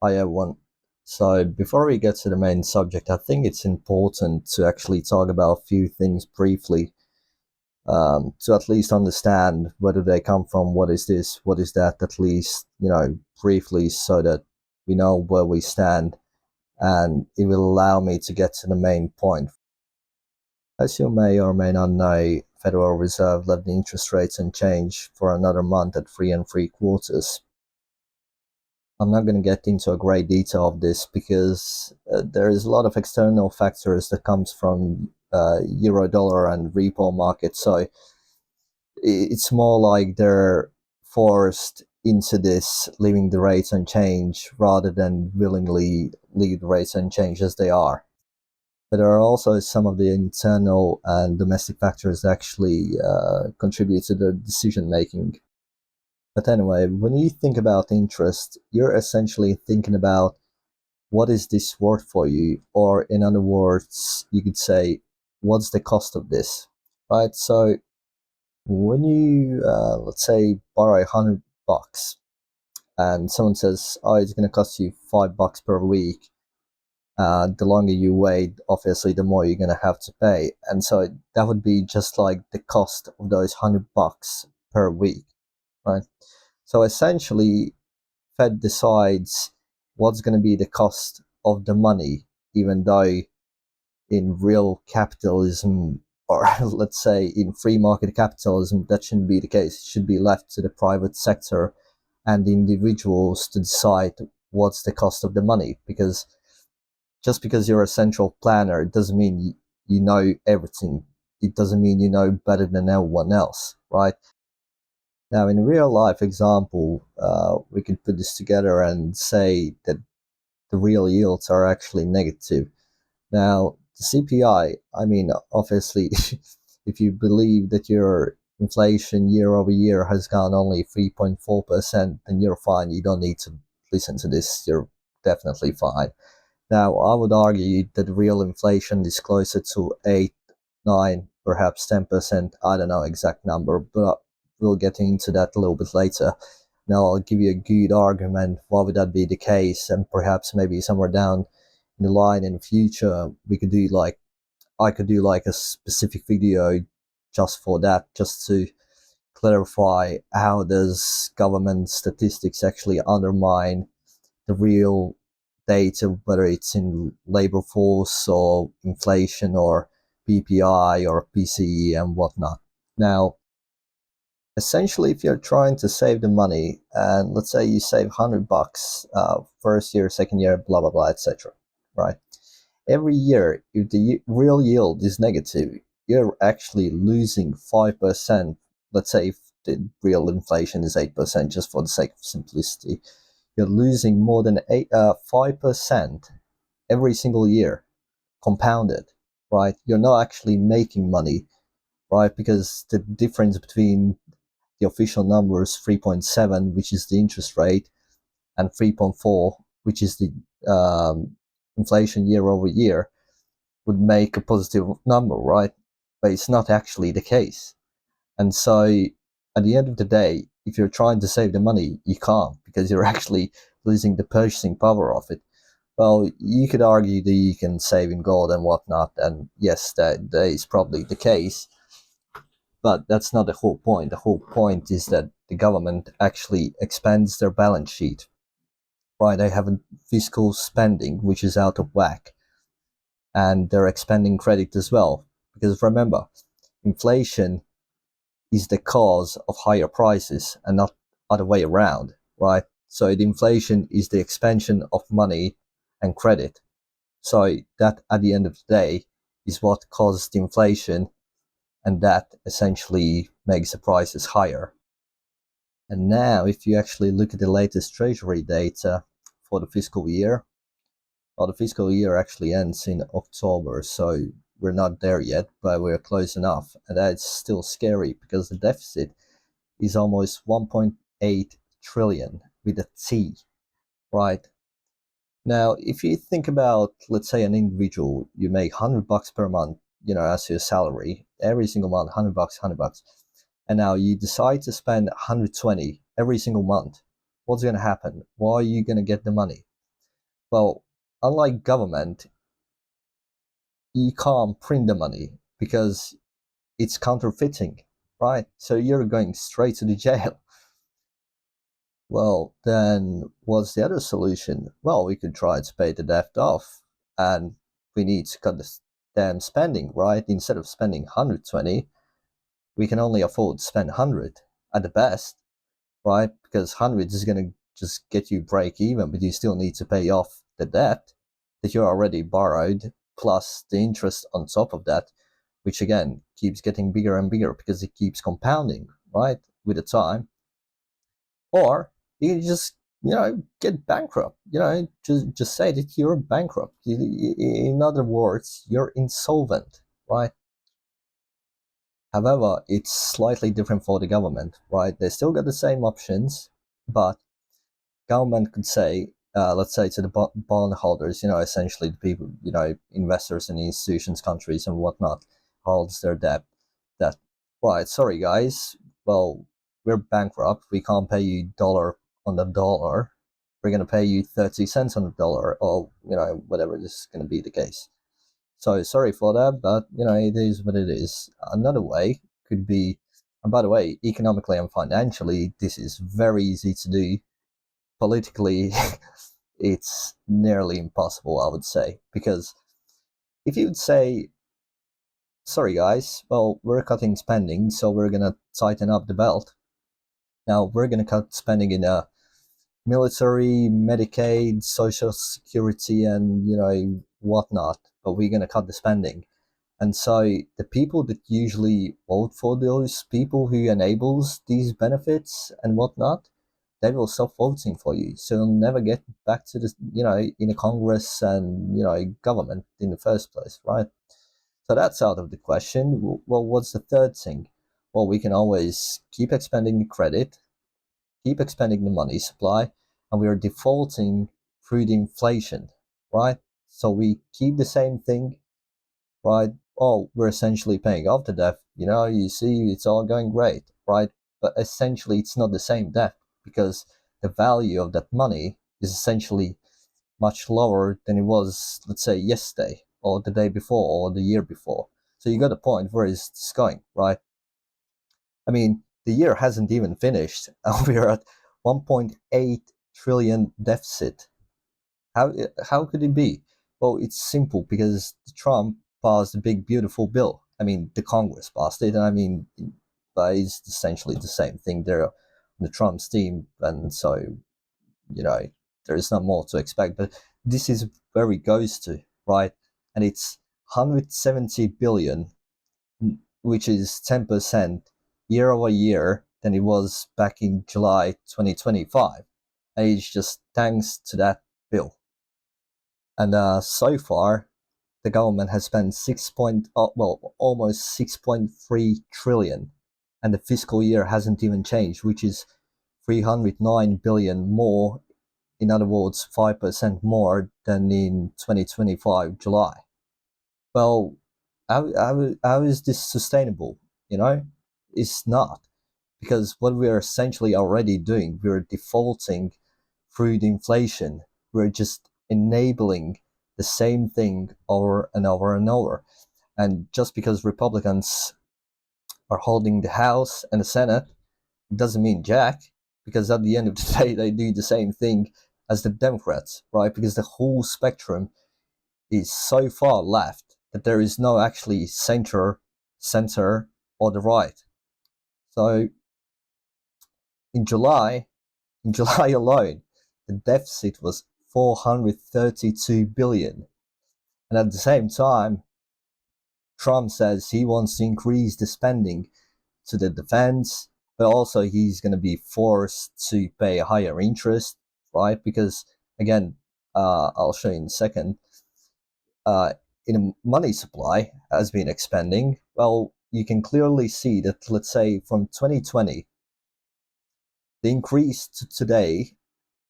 Hi everyone. So before we get to the main subject, I think it's important to actually talk about a few things briefly, to at least understand where do they come from, what is this, what is that, at least, briefly, so that we know where we stand, and it will allow me to get to the main point. As you may or may not know, Federal Reserve left the interest rates unchanged for another month at 3 3/4. I'm not going to get into a great detail of this because there is a lot of external factors that comes from euro dollar and repo market. So it's more like they're forced into this, leaving the rates unchanged rather than willingly leave the rates unchanged as they are. But there are also some of the internal and domestic factors that actually contribute to the decision making. But anyway, when you think about interest, you're essentially thinking about what is this worth for you? Or in other words, you could say, what's the cost of this? Right? So when you, let's say, borrow $100 and someone says, oh, it's going to cost you $5 per week. The longer you wait, obviously, the more you're going to have to pay. And so that would be just like the cost of those $100 per week, right? So essentially, Fed decides what's going to be the cost of the money, even though in real capitalism, or let's say in free market capitalism, that shouldn't be the case. It should be left to the private sector and the individuals to decide what's the cost of the money. Because just because you're a central planner, it doesn't mean you know everything. It doesn't mean you know better than everyone else, right? Now, in real life example, we could put this together and say that the real yields are actually negative. Now, the CPI, I mean, obviously, if you believe that your inflation year over year has gone only 3.4%, then you're fine. You don't need to listen to this. You're definitely fine. Now, I would argue that real inflation is closer to 8, 9, perhaps 10%. I don't know exact number, but we'll get into that a little bit later. Now, I'll give you a good argument why would that be the case, and perhaps maybe somewhere down in the line in the future, we could do like, I could do like a specific video just for that, just to clarify how does government statistics actually undermine the real data, whether it's in labor force or inflation or PPI or PCE and whatnot. Now, essentially, if you're trying to save the money, and let's say you save $100, first year, second year, blah blah blah, etc., right? Every year, if the real yield is negative, you're actually losing 5%. Let's say if the real inflation is 8%, just for the sake of simplicity, you're losing more than 5% every single year, compounded, right? You're not actually making money, right? Because the difference between the official number is 3.7, which is the interest rate, and 3.4, which is the inflation year over year, would make a positive number, right? But it's not actually the case. And so at the end of the day, if you're trying to save the money, you can't, because you're actually losing the purchasing power of it. Well, you could argue that you can save in gold and whatnot, and yes, that is probably the case. But that's not the whole point. The whole point is that the government actually expands their balance sheet, right? They have a fiscal spending which is out of whack, and they're expanding credit as well. Because remember, inflation is the cause of higher prices and not other way around, right? So the inflation is the expansion of money and credit. So that at the end of the day is what causes the inflation, and that essentially makes the prices higher. And now if you actually look at the latest treasury data for the fiscal year, well, the fiscal year actually ends in October, so we're not there yet, but we're close enough. And that's still scary because the deficit is almost 1.8 trillion with a T, right? Now, if you think about, let's say, an individual, you make $100 per month, as your salary, every single month, $100, $100, and now you decide to spend 120 every single month. What's going to happen? Why are you going to get the money? Well, unlike government, you can't print the money because it's counterfeiting, right? So you're going straight to the jail. Well, then what's the other solution? Well, we could try to pay the debt off, and we need to cut the damn spending, right? Instead of spending 120, we can only afford to spend 100 at the best, right? Because 100 is going to just get you break even, but you still need to pay off the debt that you already borrowed, plus the interest on top of that, which again keeps getting bigger and bigger because it keeps compounding, right, with the time. Or you can just, get bankrupt. Just say that you're bankrupt. In other words, you're insolvent, right? However, it's slightly different for the government, right? They still got the same options, but government could say, let's say to the bondholders, essentially the people, investors in institutions, countries, and whatnot, holds their debt. That, right? Sorry, guys. Well, we're bankrupt. We can't pay you dollar on the dollar. We're gonna pay you 30 cents on the dollar, or whatever this is gonna be the case. So sorry for that, but it is what it is. Another way could be, and by the way, economically and financially, this is very easy to do. Politically, it's nearly impossible, I would say, because if you would say, sorry guys, well, we're cutting spending, so we're gonna tighten up the belt. Now we're gonna cut spending in military, Medicaid, social security, and whatnot, but we're gonna cut the spending. And so the people that usually vote for those people who enables these benefits and whatnot, they will stop voting for you. So you'll never get back to the, in a Congress and, government in the first place, right? So that's out of the question. Well, what's the third thing? Well, we can always keep expanding the credit, keep expanding the money supply, and we are defaulting through the inflation, right? So we keep the same thing, right? Oh, we're essentially paying off the debt. You see, it's all going great, right? But essentially, it's not the same debt because the value of that money is essentially much lower than it was, let's say, yesterday or the day before or the year before. So you got a point where it's going, right? I mean, the year hasn't even finished, and we're at 1.8 trillion deficit. How could it be? Well, it's simple because Trump passed a big beautiful bill. I mean, the Congress passed it. I mean, but it's essentially the same thing. They're on the Trump's team, and so you know there is not more to expect. But this is where it goes to, right? And it's 170 billion, which is 10% year over year than it was back in July 2025, and it's just thanks to that bill. And so far, the government has spent almost 6.3 trillion, and the fiscal year hasn't even changed, which is 309 billion more. In other words, 5% more than in 2025 July. Well, how is this sustainable? It's not, because what we're essentially already doing, we're defaulting through the inflation. We're just enabling the same thing over and over and over. And just because Republicans are holding the House and the Senate doesn't mean jack, because at the end of the day, they do the same thing as the Democrats, right? Because the whole spectrum is so far left that there is no actually center, or the right. So in July, in July alone, the deficit was 432 billion. And at the same time, Trump says he wants to increase the spending to the defense, but also he's going to be forced to pay a higher interest, right? Because again, I'll show you in a second, in a money supply has been expanding. Well, you can clearly see that, let's say, from 2020, the increase to today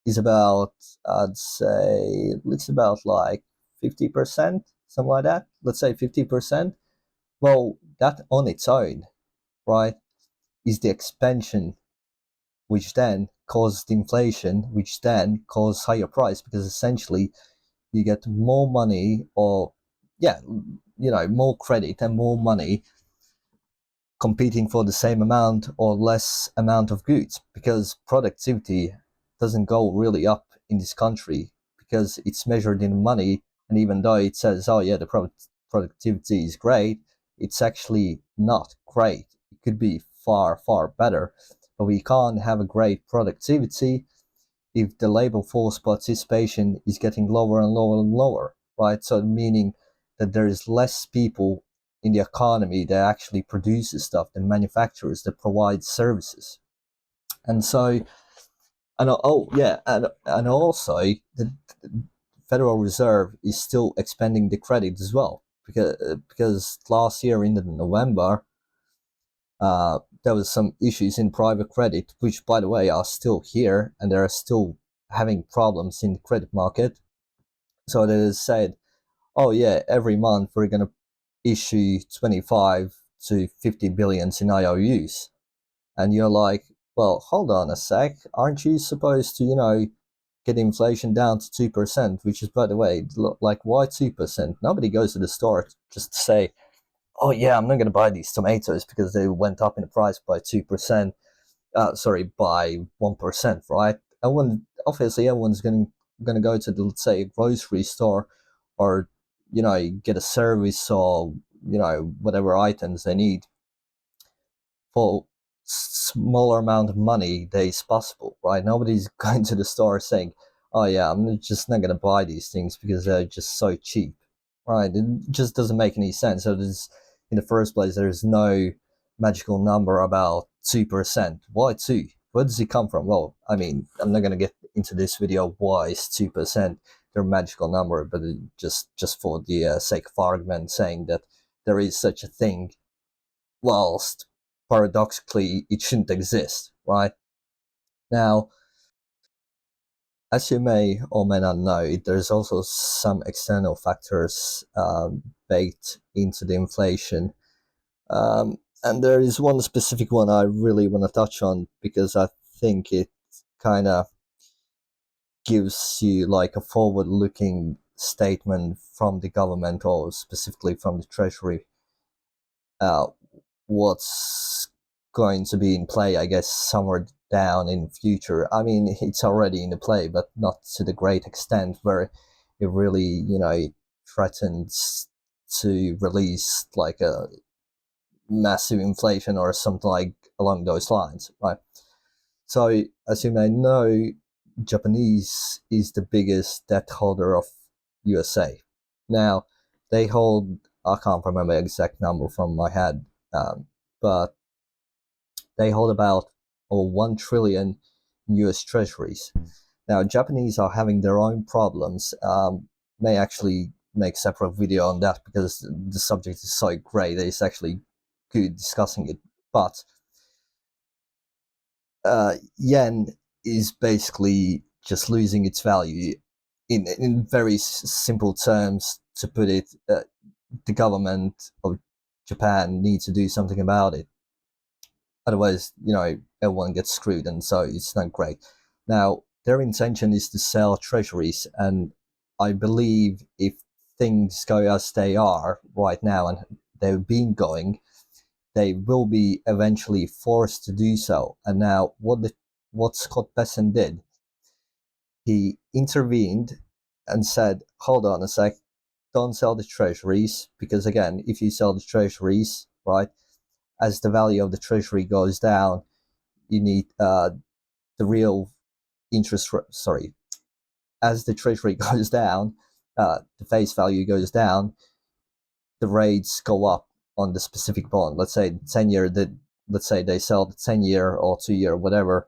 is about, I'd say, it's about like 50%, something like that. Let's say 50%. Well, that on its own, right, is the expansion, which then caused inflation, which then caused higher price, because essentially you get more money, or yeah, more credit and more money competing for the same amount or less amount of goods, because productivity doesn't go really up in this country because it's measured in money. And even though it says, oh yeah, the productivity is great, it's actually not great. It could be far, far better. But we can't have a great productivity if the labor force participation is getting lower and lower and lower, right? So meaning that there is less people in the economy that actually produces stuff, the manufacturers that provide services. And so, and also the Federal Reserve is still expanding the credit as well, because last year in November, there was some issues in private credit, which by the way are still here, and they're still having problems in the credit market. So they said, oh yeah, every month we're going to issue 25 to 50 billions in IOUs. And you're like, well, hold on a sec. Aren't you supposed to, get inflation down to 2%, which is, by the way, like, why 2%? Nobody goes to the store just to say, oh yeah, I'm not going to buy these tomatoes because they went up in the price by 2%. By 1%, right? Obviously everyone's going to go to the, let's say, a grocery store, or get a service, or whatever items they need for smaller amount of money that is possible, right? Nobody's going to the store saying, oh yeah, I'm just not going to buy these things because they're just so cheap, right? It just doesn't make any sense. So there's, in the first place, there's no magical number about 2%. Why 2? Where does it come from? Well, I mean, I'm not going to get into this video why is 2% their magical number, but just for the sake of argument, saying that there is such a thing, whilst paradoxically it shouldn't exist, right? Now, as you may or may not know, there's also some external factors baked into the inflation. And there is one specific one I really want to touch on, because I think it kind of gives you like a forward-looking statement from the government, or specifically from the Treasury, uh, what's going to be in play, I guess, somewhere down in future. I mean, it's already in the play, but not to the great extent where it really, threatens to release like a massive inflation or something like along those lines, right? So, as you may know, Japanese is the biggest debt holder of USA. Now, they hold, I can't remember the exact number from my head, but they hold about 1 trillion US treasuries. Now, Japanese are having their own problems. May actually make a separate video on that, because the subject is so great that it's actually good discussing it. But yen is basically just losing its value. In very simple terms, to put it, the government of Japan needs to do something about it. Otherwise, everyone gets screwed, and so it's not great. Now, their intention is to sell treasuries, and I believe if things go as they are right now, and they've been going, they will be eventually forced to do so. And now, what Scott Bessent did, he intervened and said, hold on a sec, don't sell the treasuries, because again, if you sell the treasuries, right, as the value of the treasury goes down, you need the real interest sorry, as the treasury goes down, the face value goes down, the rates go up on the specific bond. Let's say 10-year, let's say they sell the 10-year or 2-year, whatever,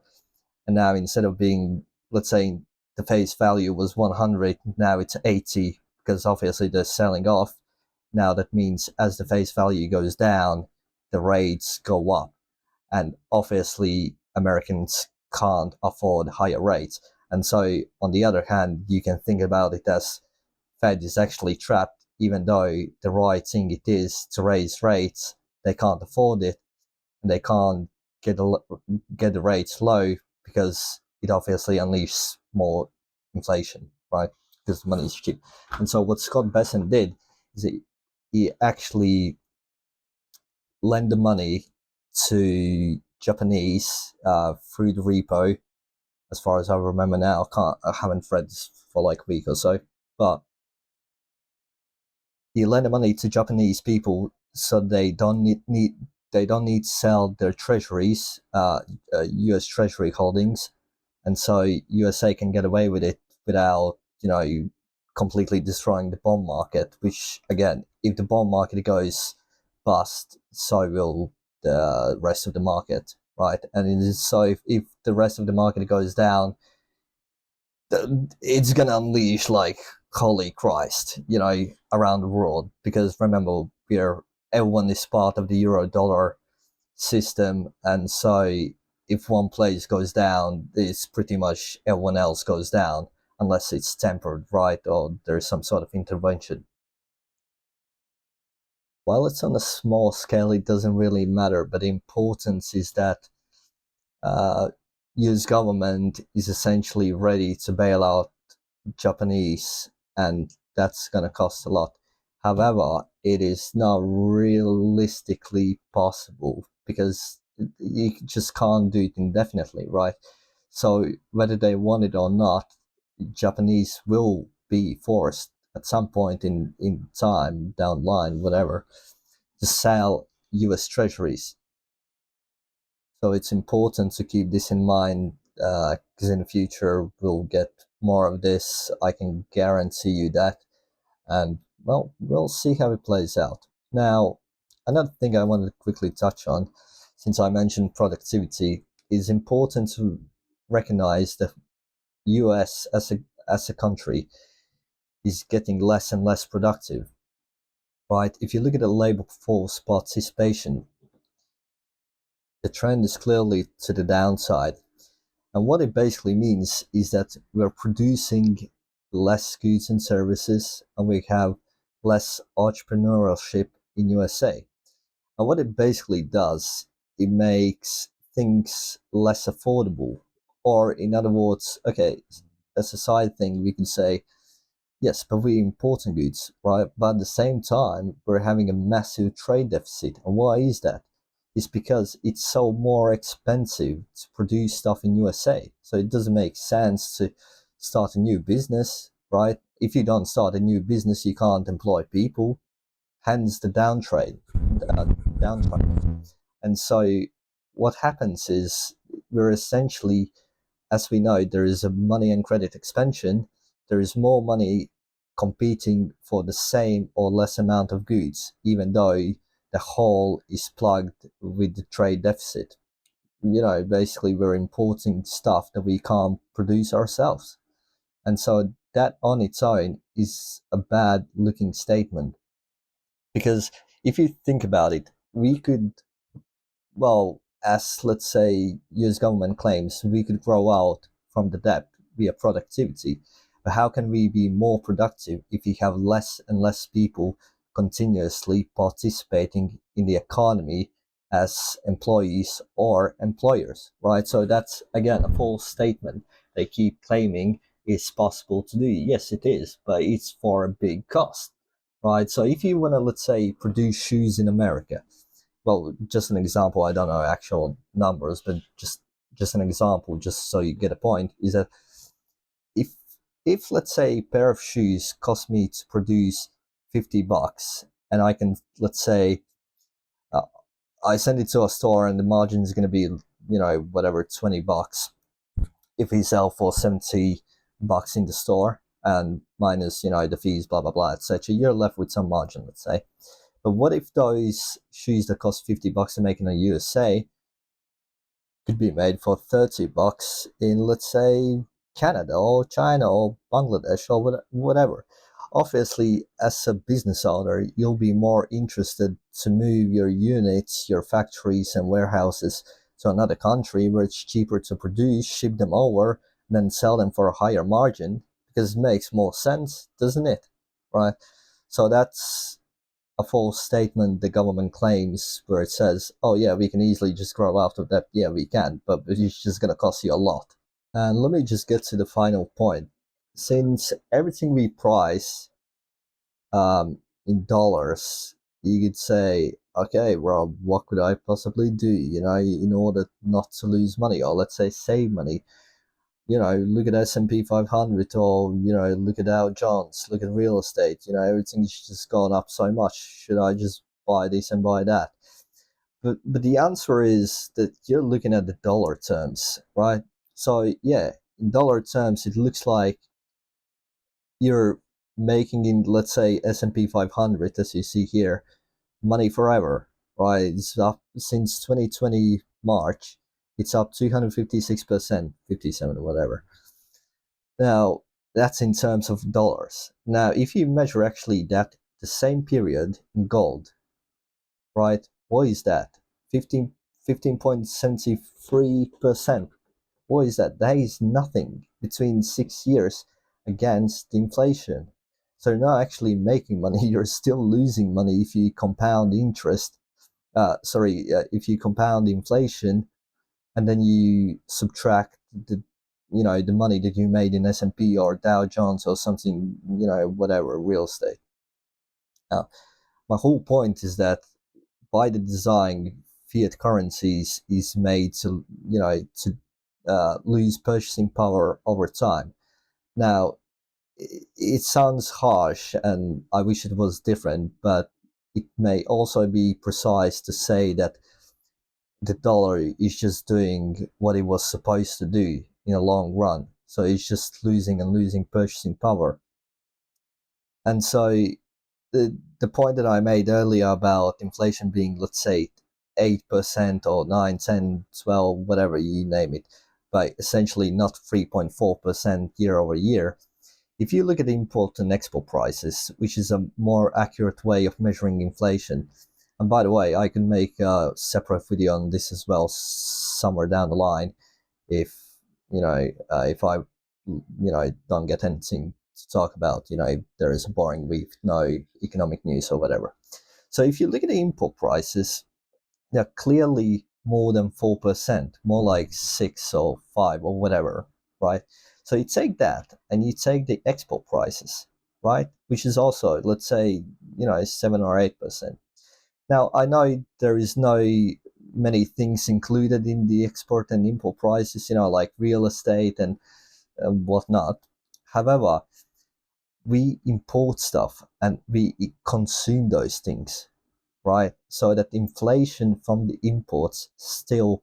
and now instead of being, let's say the face value was 100, now it's 80, because obviously they're selling off. Now that means as the face value goes down, the rates go up, and obviously Americans can't afford higher rates. And so, on the other hand, you can think about it as Fed is actually trapped, even though the right thing it is to raise rates, they can't afford it, and they can't get the rates low, because it obviously unleashes more inflation, right? because money is cheap. And so what Scott Bessent did is he actually lent the money to Japanese through the repo, as far as I remember now. I haven't read this for like a week or so, but he lent the money to Japanese people so they don't need to sell their treasuries, U.S. Treasury holdings, and so USA can get away with it without completely destroying the bond market. Which again, if the bond market goes bust, so will the rest of the market, right? And it is so if the rest of the market goes down, it's gonna unleash like holy Christ, around the world. Because remember, everyone is part of the euro dollar system, and so if one place goes down, it's pretty much everyone else goes down, unless it's tempered, right, or there's some sort of intervention. While it's on a small scale, it doesn't really matter, but the importance is that US government is essentially ready to bail out Japanese, and that's going to cost a lot. However, it is not realistically possible because you just can't do it indefinitely, right? So whether they want it or not, Japanese will be forced at some point in time down the line, whatever, to sell US treasuries. So it's important to keep this in mind, because in the future we'll get more of this. I can guarantee you that. And well, we'll see how it plays out. Now, another thing I wanted to quickly touch on, since I mentioned productivity, is important to recognize that US as a country is getting less and less productive. Right? If you look at the labor force participation, the trend is clearly to the downside. And what it basically means is that we're producing less goods and services, and we have less entrepreneurship in USA. And what it basically does, it makes things less affordable. Or in other words, okay, as a side thing, we can say, yes, but we're importing goods, right? But at the same time, we're having a massive trade deficit. And why is that? It's because it's so more expensive to produce stuff in USA. So it doesn't make sense to start a new business, right? If you don't start a new business, you can't employ people. Hence the downtrend. And so what happens is we're essentially, as we know, there is a money and credit expansion. There is more money competing for the same or less amount of goods, even though the hole is plugged with the trade deficit. Basically we're importing stuff that we can't produce ourselves. And so that on its own is a bad looking statement. Because if you think about it, we could, well, as let's say US government claims, we could grow out from the debt via productivity. But how can we be more productive if we have less and less people continuously participating in the economy as employees or employers, right? So that's again a false statement. They keep claiming it's possible to do. Yes, it is, but it's for a big cost, right? So if you want to, let's say, produce shoes in America, well, just an example, I don't know actual numbers, but just an example, just so you get a point, is that if if let's say a pair of shoes cost me to produce $50, and I can, let's say, uh, I send it to a store and the margin is going to be, whatever, $20 if we sell for $70 in the store, and minus, the fees, blah blah blah, etc., you're left with some margin, let's say. But what if those shoes that cost $50 to make in the USA could be made for $30 in, let's say, Canada or China or Bangladesh or whatever? Obviously, as a business owner, you'll be more interested to move your units, your factories and warehouses to another country where it's cheaper to produce, ship them over, then sell them for a higher margin, because it makes more sense, doesn't it? Right? So that's a false statement the government claims, where it says, oh yeah, we can easily just grow out of that. Yeah, we can, but it's just going to cost you a lot. And let me just get to the final point. since everything we price in dollars, you could say, okay, Rob, what could I possibly do, in order not to lose money, or let's say save money? Look at S&P 500, or, look at Dow Jones, look at real estate, everything's just gone up so much. Should I just buy this and buy that? But the answer is that you're looking at the dollar terms, right? So yeah, in dollar terms, it looks like you're making in, let's say, S&P 500, as you see here, money forever, right? It's up since 2020 March. It's up 256%, 57, whatever. Now, that's in terms of dollars. Now, if you measure actually that the same period in gold, right? What is that? 15.73%. What is that? That is nothing between 6 years against inflation. So you're not actually making money. You're still losing money if you compound interest. If you compound inflation, and then you subtract the money that you made in S&P or Dow Jones or something, whatever, real estate. Now, my whole point is that by the design, fiat currencies is made to lose purchasing power over time. Now, it sounds harsh, and I wish it was different, but it may also be precise to say that the dollar is just doing what it was supposed to do in a long run. So it's just losing and losing purchasing power. And so the point that I made earlier about inflation being, let's say, 8% or 9, 10, 12, whatever you name it, but essentially not 3.4% year over year. If you look at import and export prices, which is a more accurate way of measuring inflation, and by the way, I can make a separate video on this as well somewhere down the line, if if I don't get anything to talk about, there is a boring week, no economic news or whatever. So if you look at the import prices, they're clearly more than 4%, more like 6 or 5 or whatever, right? So you take that and you take the export prices, right, which is also, let's say, 7 or 8%. Now, I know there is no many things included in the export and import prices, like real estate and whatnot. However, we import stuff and we consume those things, right? So that inflation from the imports still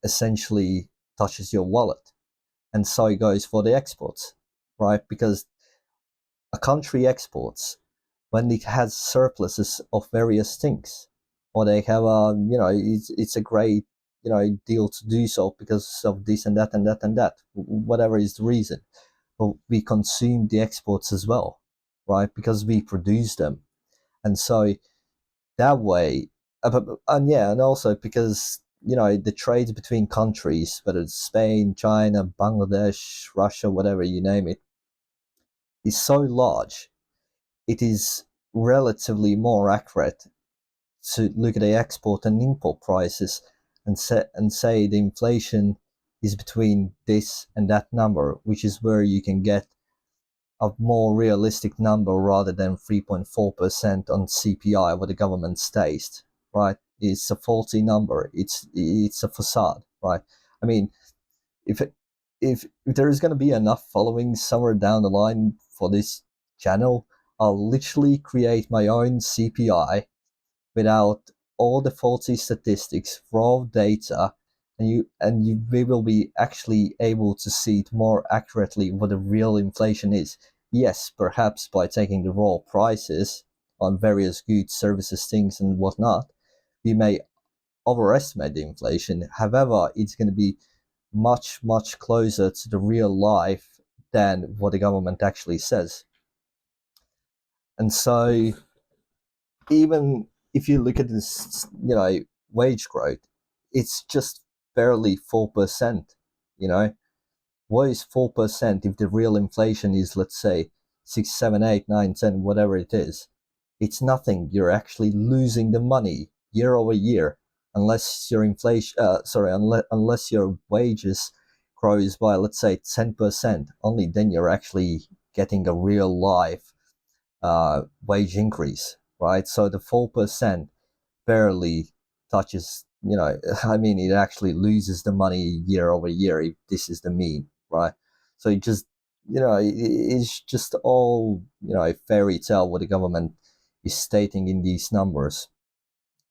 essentially touches your wallet. And so it goes for the exports, right? Because a country exports when it has surpluses of various things, or they have it's a great deal to do so because of this and that and that and that, whatever is the reason. But we consume the exports as well, right? Because we produce them, and so that way, and also because the trade between countries, whether it's Spain, China, Bangladesh, Russia, whatever you name it, is so large. It is relatively more accurate to look at the export and import prices and say the inflation is between this and that number, which is where you can get a more realistic number rather than 3.4% on CPI, what the government states, right? It's a faulty number. It's a facade, right? I mean, if there is going to be enough following somewhere down the line for this channel, I'll literally create my own CPI without all the faulty statistics, raw data, and we will be actually able to see it more accurately what the real inflation is. Yes, perhaps by taking the raw prices on various goods, services, things, and whatnot, we may overestimate the inflation. However, it's going to be much, much closer to the real life than what the government actually says. And so even if you look at this, wage growth, it's just barely 4%. What is 4% if the real inflation is, let's say, 6, 7, 8, 9, 10, whatever it is? It's nothing. You're actually losing the money year over year, unless your unless your wages grows by, let's say, 10%, only then you're actually getting a real life wage increase, right? So the 4% barely touches, I mean, it actually loses the money year over year if this is the mean, right? So it just, it's just all, a fairy tale what the government is stating in these numbers.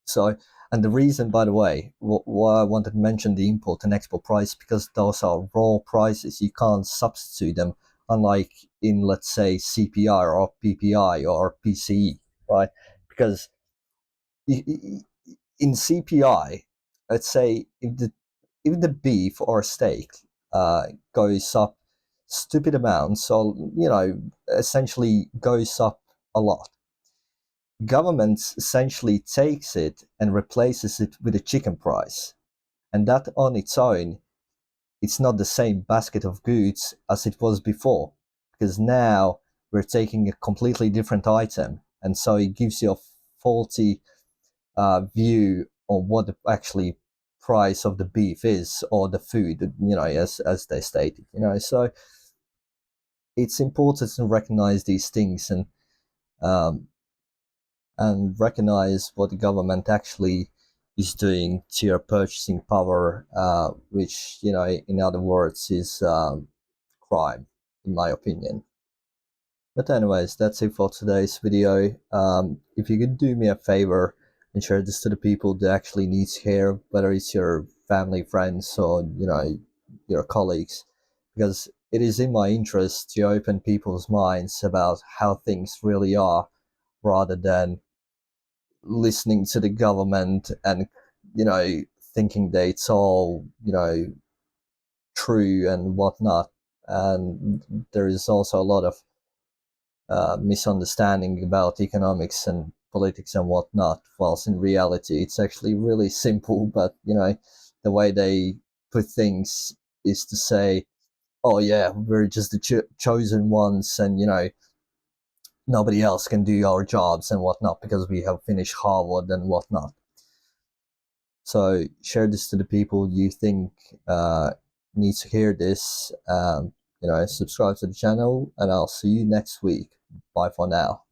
So, and the reason, by the way, why I wanted to mention the import and export price, because those are raw prices. You can't substitute them, unlike in, let's say, CPI or PPI or PCE, right? Because in CPI, let's say if the beef or steak goes up stupid amounts, so essentially goes up a lot, government essentially takes it and replaces it with a chicken price, and that on its own, it's not the same basket of goods as it was before, because now we're taking a completely different item, and so it gives you a faulty view on what the actually price of the beef is, or the food, as they stated, so it's important to recognize these things, um, and recognize what the government actually is doing to your purchasing power, which, in other words, is crime, in my opinion. But anyways, that's it for today's video. If you could do me a favor and share this to the people that actually need to hear, whether it's your family, friends, or your colleagues, because it is in my interest to open people's minds about how things really are, rather than listening to the government and thinking that it's all true and whatnot. And there is also a lot of misunderstanding about economics and politics and whatnot, whilst in reality it's actually really simple. But the way they put things is to say, oh yeah, we're just the chosen ones, and nobody else can do our jobs and whatnot because we have finished Harvard and whatnot. So share this to the people you think need to hear this. Subscribe to the channel, and I'll see you next week. Bye for now.